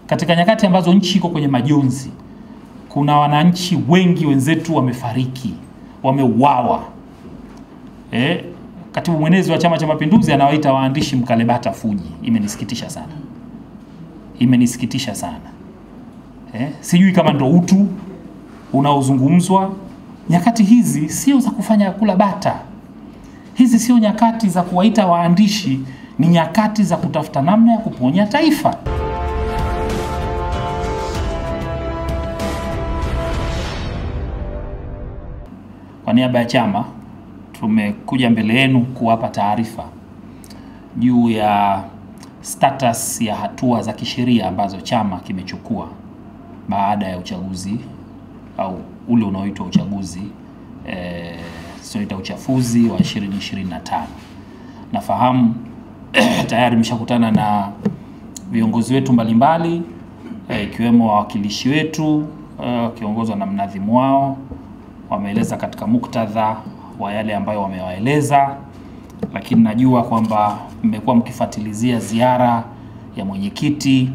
katika nyakati ambazo nchi iko kwenye majonzi, kuna wananchi wengi wenzetu wamefariki, wameuawa. Katibu mwenezi wa Chama cha Mapinduzi anawaita waandishi mkalebata fuji. Imenisikitisha sana. Imenisikitisha sana. Sijui kama ndo utu unaozungumzwa. Nyakati hizi sio za kufanya kula bata. Hizi sio nyakati za kuwaita waandishi, ni nyakati za kutafuta namna ya kuponya taifa. Kwa niaba ya chama tumekuja mbele yenu kuwapa taarifa juu ya status ya hatua za kisheria ambazo chama kimechukua baada ya uchaguzi au ule unaoitwa uchaguzi uchafuzi wa 2025. Nafahamu tayari mshakutana na viongozi wetu mbalimbali, ikiwemo wawakilishi wetu kiongozwa na mnadhimu wao. Wameeleza katika muktadha wa yale ambayo wamewaeleza, lakini najua kwamba mmekuwa mkifuatilizia ziara ya mwenyekiti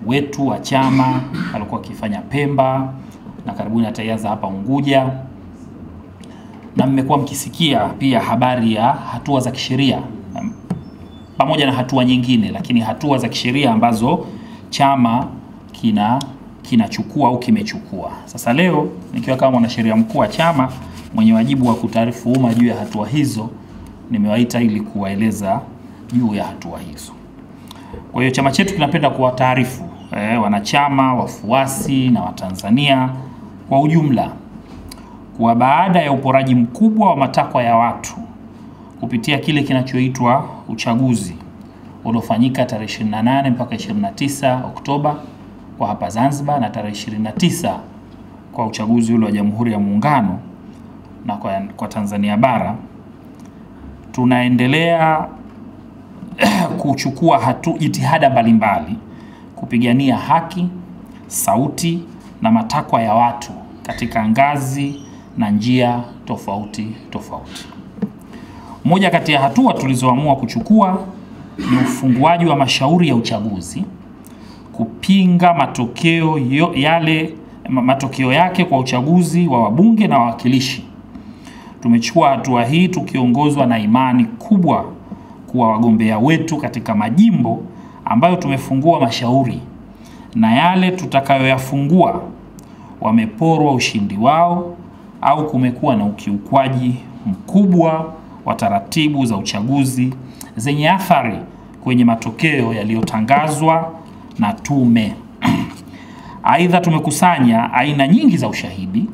wetu wa chama alikuwa akifanya Pemba na karibuni ataianza hapa Unguja, na mmekuwa mkisikia pia habari ya hatua za kisheria pamoja na hatua nyingine, lakini hatua za kisheria ambazo chama kinachukua au kimechukua. Sasa leo nikiwa kama mwanasheria mkuu wa chama mwenye wajibu wa kutaarifu umma juu ya hatua hizo, nimewaita ili kuwaeleza juu ya hatua hizo. Kwa hiyo chama chetu kinapenda kuwataarifu wanachama, wafuasi na Watanzania kwa ujumla kwa baada ya uporaji mkubwa wa matakwa ya watu kupitia kile kinachoitwa uchaguzi uliofanyika tarehe 28 mpaka 29 Oktoba kwa hapa Zanzibar na tarehe 29 kwa uchaguzi ule wa Jamhuri ya Muungano na kwa Tanzania bara, tunaendelea kuchukua jitihada mbalimbali kupigania haki, sauti na matakwa ya watu katika ngazi na njia tofauti tofauti. Moja kati ya hatua tulizoamua kuchukua ni ufunguaji wa mashauri ya uchaguzi kupinga matokeo yake kwa uchaguzi wa wabunge na wawakilishi. Tumechukua hatua hii tukiongozwa na imani kubwa kuwa wagombea wetu katika majimbo ambayo tumefungua mashauri na yale tutakayoyafungua wameporwa ushindi wao au kumekuwa na ukiukwaji mkubwa wa taratibu za uchaguzi zenye athari kwenye matokeo yaliyotangazwa na tume. Aidha, tumekusanya aina nyingi za ushahidi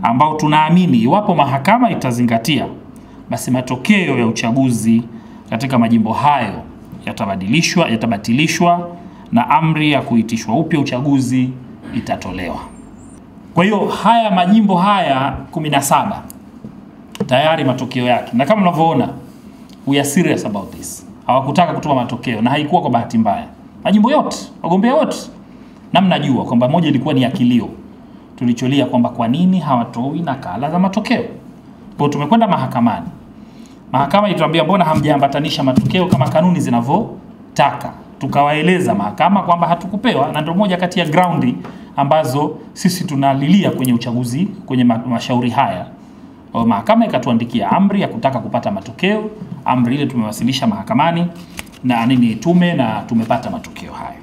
ambao tunaamini iwapo mahakama itazingatia, basi matokeo ya uchaguzi katika majimbo hayo yatabatilishwa na amri ya kuitishwa upya uchaguzi itatolewa. Kwa hiyo haya majimbo haya 17 tayari matokeo yake, na kama mnavyoona we are serious about this. Hawakutaka kutoa matokeo na haikuwa kwa bahati mbaya. Majimbo yote, wagombea wote, na mnajua kwamba moja ilikuwa ni akilio tulicholia kwamba kwa nini hawatoi nakala za matokeo. Kwa tumekwenda mahakamani. Mahakama ilituambia mbona hamjaambatanisha matokeo kama kanuni zinavyotaka. Tukawaeleza mahakama kwamba hatukupewa, na ndio moja kati ya ground ambazo sisi tunalilia kwenye uchaguzi kwenye mashauri haya. Mahakama ikatuandikia amri ya kutaka kupata matokeo. Amri ile tumewasilisha mahakamani na tume, na tumepata matokeo hayo.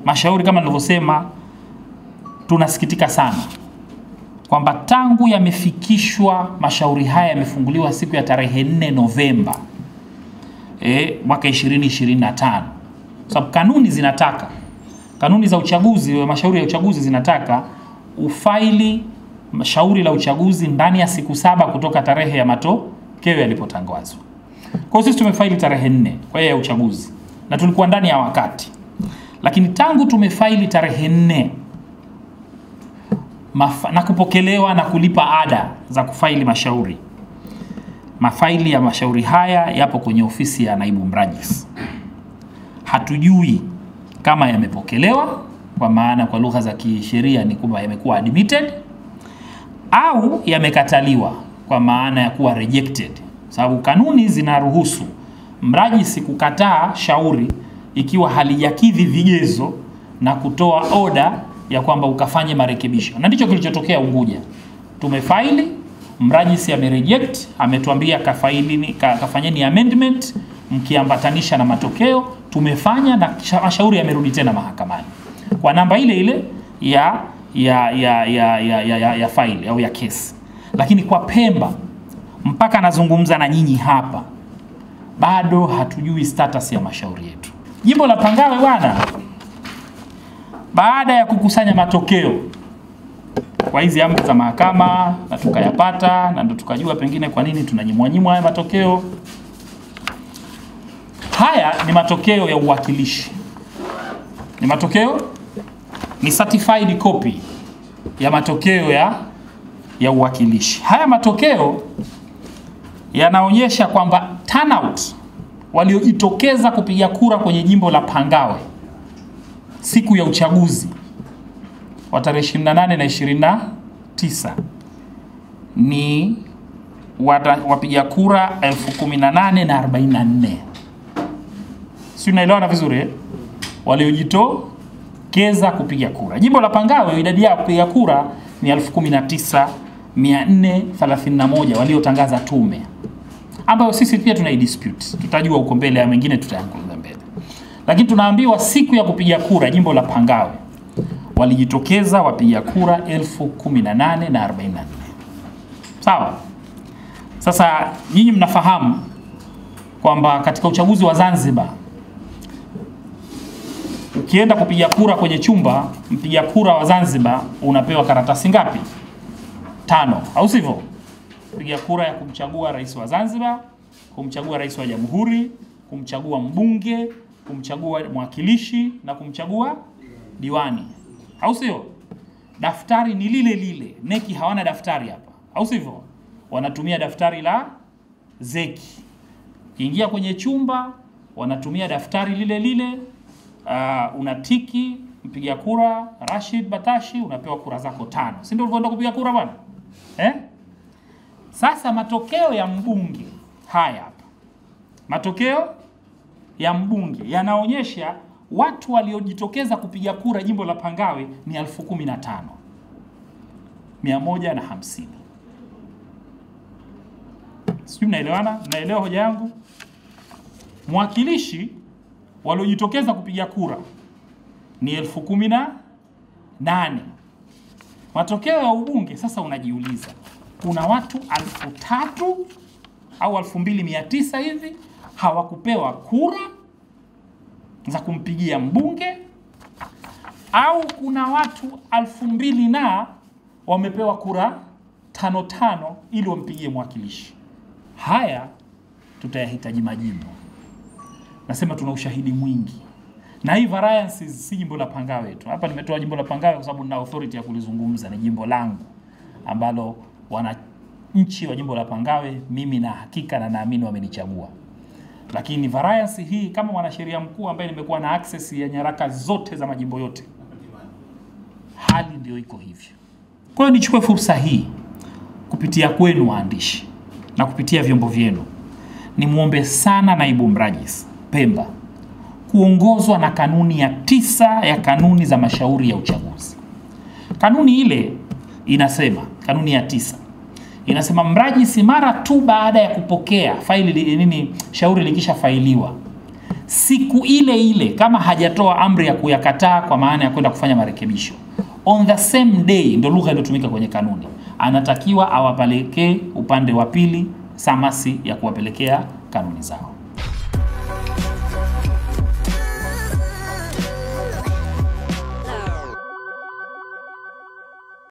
Mashauri kama nilivyosema, tunasikitika sana kwamba tangu yamefikishwa mashauri haya yamefunguliwa siku ya tarehe 4 Novemba mwaka 2025. Sababu kanuni za uchaguzi, mashauri ya uchaguzi zinataka ufaili shauri la uchaguzi ndani ya siku 7 kutoka tarehe ya matokeo yalipotangazwa. Kwa hiyo sisi tumefaili tarehe 4 kwa hiyo ya uchaguzi na tulikuwa ndani ya wakati. Lakini tangu tumefaili tarehe 4 na kupokelewa na kulipa ada za kufaili mashauri, mafaili ya mashauri haya yapo kwenye ofisi ya naibu mrajisi. Hatujui kama yamepokelewa, kwa maana kwa lugha za kisheria ni kwamba yamekuwa admitted, au yamekataliwa kwa maana ya kuwa rejected. Sababu kanuni zinaruhusu mrajisi kukataa shauri ikiwa halijakidhi vigezo na kutoa oda ya kwamba ukafanye marekebisho, na ndicho kilichotokea Unguja. Tumefaili, mrajisi amereject, ametuambia kafanyeni amendment mkiambatanisha na matokeo. Tumefanya na mashauri yamerudi tena mahakamani kwa namba ile ile ya faili au ya kesi. Lakini kwa Pemba, mpaka nazungumza na nyinyi hapa, bado hatujui status ya mashauri yetu. Jimbo la Pangawe bwana, baada ya kukusanya matokeo kwa hizi amri za mahakama na tukayapata, na ndo tukajua pengine kwa nini tunanyimwa haya matokeo. Haya ni matokeo ya uwakilishi. Ni matokeo, ni certified copy ya matokeo ya uwakilishi. Haya matokeo yanaonyesha kwamba turnout waliojitokeza kupiga kura kwenye jimbo la Pangawe siku ya uchaguzi wa tarehe 28 na 29 ni wapiga kura 18,044. Si unaelewana vizuri eh? Waliojitokeza kupiga kura. Jimbo la Pangawe idadi ya kupiga kura ni 19,431 waliotangaza tume, ambayo sisi pia tuna dispute. Tutajua huko mbele, ya mengine tutayanguza mbele. Lakini tunaambiwa siku ya kupiga kura jimbo la Pangawe walijitokeza wapiga kura 18,044. Sawa? Sasa nyinyi mnafahamu kwamba katika uchaguzi wa Zanzibar, ukienda kupiga kura kwenye chumba, mpiga kura wa Zanzibar unapewa karatasi ngapi? 5, au sivyo? Kupiga kura ya kumchagua rais wa Zanzibar, kumchagua rais wa jamhuri, kumchagua mbunge, kumchagua mwakilishi na kumchagua diwani, au sio? Daftari ni lile lile. Neki hawana daftari hapa, au sivyo? Wanatumia daftari la zeki. Kiingia kwenye chumba wanatumia daftari lile lile. Unatiki mpiga kura Rashid Batashi, unapewa kura zako 5. Si ndio ulivyoenda kupiga kura bwana? Sasa matokeo ya mbunge haya hapa. Matokeo ya mbunge yanaonyesha watu waliojitokeza kupiga kura jimbo la Pangawe ni 15,150. Sijui mnaelewana? Mnaelewa hoja yangu? Mwakilishi waliojitokeza kupiga kura ni 18,000. Matokeo ya ubunge sasa unajiuliza, kuna watu 3,000 au 2,900 hivi hawakupewa kura za kumpigia mbunge, au kuna watu 2,000 na wamepewa kura 5 ili wampigie mwakilishi. Haya tutayahitaji majibu. Nasema tuna ushahidi mwingi. Na hii variances si jimbo la Pangawe tu. Hapa nimetoa jimbo la Pangawe kwa sababu nina authority ya kulizungumza, ni jimbo langu ambalo wananchi wa jimbo la Pangawe mimi na hakika na naamini wamenichagua. Lakini variance hii kama mwanasheria mkuu ambaye nimekuwa na access ya nyaraka zote za majimbo yote, hali ndio iko hivyo. Kwa hiyo nichukue fursa hii kupitia kwenu waandishi na kupitia vyombo vyenu, nimuombe sana naibu mrajisi Pemba kuongozwa na kanuni ya 9 ya kanuni za mashauri ya uchaguzi. Kanuni ile inasema, kanuni ya 9 inasema mrajisi mara tu baada ya kupokea shauri likisha failiwa, siku ile ile kama hajatoa amri ya kuyakataa kwa maana ya kwenda kufanya marekebisho, on the same day, ndio lugha iliyotumika kwenye kanuni, anatakiwa awapelekee upande wa pili samasi ya kuwapelekea kanuni zao.